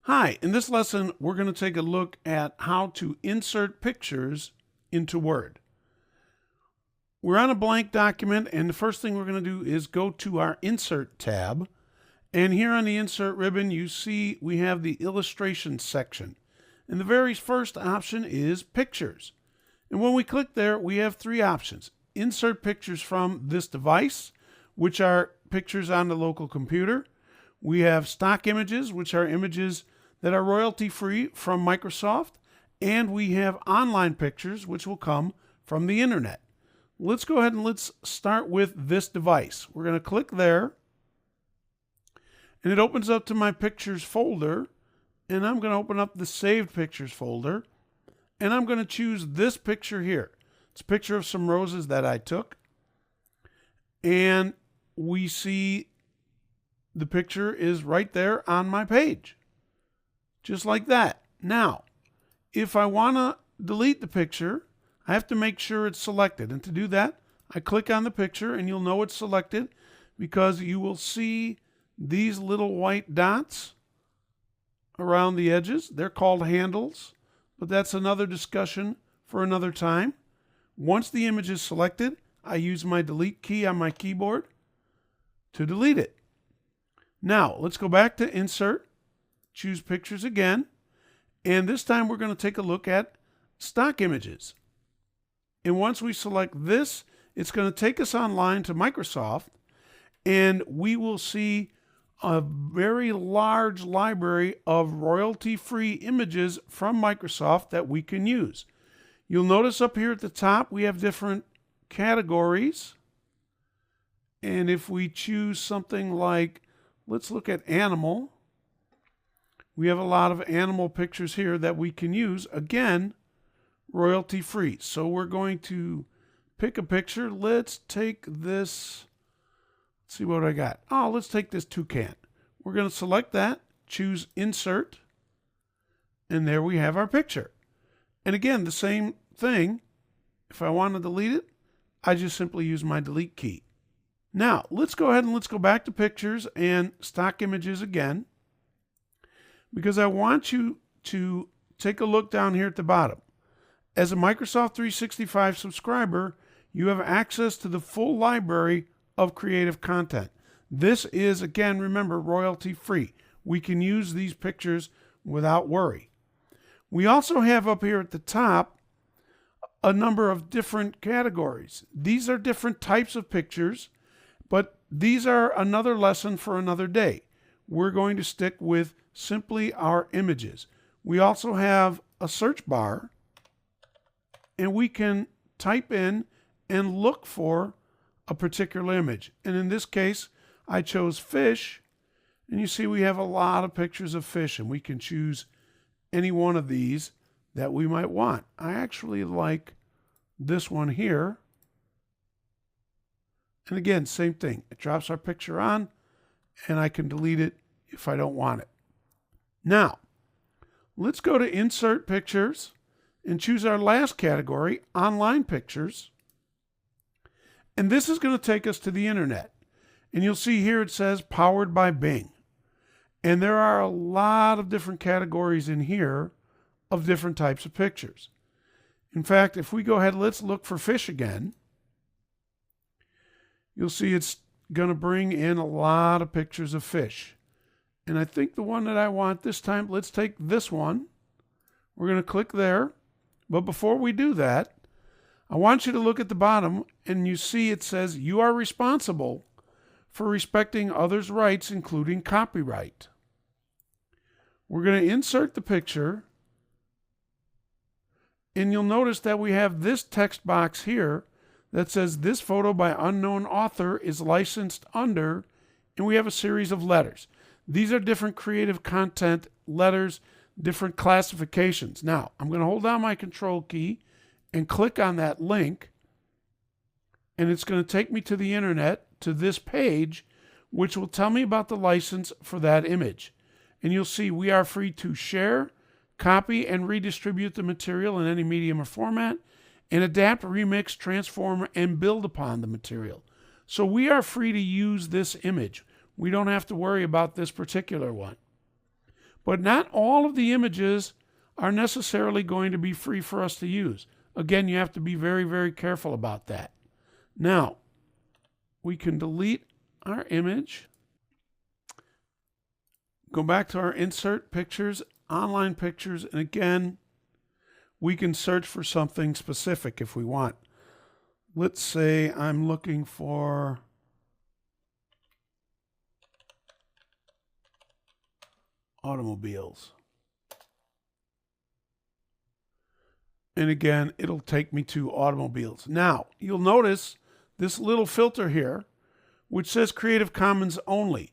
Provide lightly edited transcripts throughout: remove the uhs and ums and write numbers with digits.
Hi, in this lesson, we're going to take a look at how to insert pictures into Word. We're on a blank document, and the first thing we're going to do is go to our Insert tab. And here on the Insert ribbon, you see we have the Illustration section. And the very first option is Pictures. And when we click there, we have three options. Insert pictures from this device, which are pictures on the local computer. We have stock images, which are images that are royalty-free from Microsoft, and we have online pictures, which will come from the internet. Let's go ahead and let's start with this device. We're going to click there, and it opens up to my Pictures folder, and I'm going to open up the Saved Pictures folder, and I'm going to choose this picture here. It's a picture of some roses that I took, and we see the picture is right there on my page. Just like that. Now, if I want to delete the picture, I have to make sure it's selected. And to do that, I click on the picture and you'll know it's selected because you will see these little white dots around the edges. They're called handles, but that's another discussion for another time. Once the image is selected, I use my delete key on my keyboard to delete it. Now, let's go back to Insert. Choose Pictures again, and this time we're going to take a look at stock images. And once we select this, it's going to take us online to Microsoft, and we will see a very large library of royalty-free images from Microsoft that we can use. You'll notice up here at the top we have different categories, and if we choose something like, let's look at animal, we have a lot of animal pictures here that we can use, again, royalty free. So we're going to pick a picture. Let's take this, let's see what I got. Oh, let's take this toucan. We're going to select that, choose Insert, and there we have our picture. And again, the same thing. If I want to delete it, I just simply use my delete key. Now, let's go ahead and let's go back to Pictures and Stock Images again, because I want you to take a look down here at the bottom. As a Microsoft 365 subscriber, you have access to the full library of creative content. This is, again, remember, royalty free. We can use these pictures without worry. We also have up here at the top a number of different categories. These are different types of pictures, but these are another lesson for another day. We're going to stick with simply our images. We also have a search bar, and we can type in and look for a particular image. And in this case, I chose fish, and you see we have a lot of pictures of fish, and we can choose any one of these that we might want. I actually like this one here. And again, same thing. It drops our picture on, and I can delete it if I don't want it. Now, let's go to Insert Pictures and choose our last category, Online Pictures. And this is going to take us to the internet. And you'll see here it says Powered by Bing. And there are a lot of different categories in here of different types of pictures. In fact, if we go ahead, let's look for fish again. You'll see it's going to bring in a lot of pictures of fish. And I think the one that I want this time, let's take this one. We're going to click there. But before we do that, I want you to look at the bottom, and you see it says you are responsible for respecting others' rights, including copyright. We're going to insert the picture, and you'll notice that we have this text box here that says this photo by unknown author is licensed under, and we have a series of letters. These are different creative content letters, different classifications. Now, I'm going to hold down my Control key and click on that link, and it's going to take me to the internet, to this page, which will tell me about the license for that image. And you'll see we are free to share, copy, and redistribute the material in any medium or format, and adapt, remix, transform, and build upon the material. So we are free to use this image. We don't have to worry about this particular one. But not all of the images are necessarily going to be free for us to use. Again, you have to be very, very careful about that. Now, we can delete our image. Go back to our Insert Pictures, Online Pictures, and again, we can search for something specific if we want. Let's say I'm looking for automobiles. And again, it'll take me to automobiles. Now, you'll notice this little filter here, which says Creative Commons only.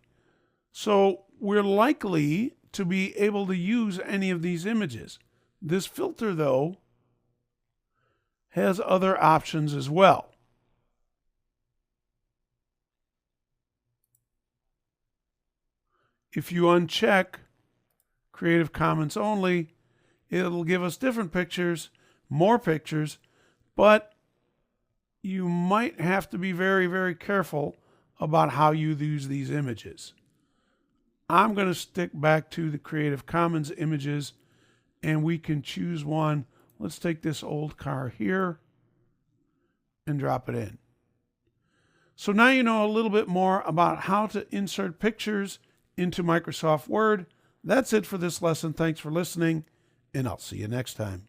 So we're likely to be able to use any of these images. This filter, though, has other options as well. If you uncheck Creative Commons only, it'll give us different pictures, more pictures, but you might have to be very, very careful about how you use these images. I'm going to stick back to the Creative Commons images, and we can choose one. Let's take this old car here and drop it in. So now you know a little bit more about how to insert pictures into Microsoft Word. That's it for this lesson. Thanks for listening, and I'll see you next time.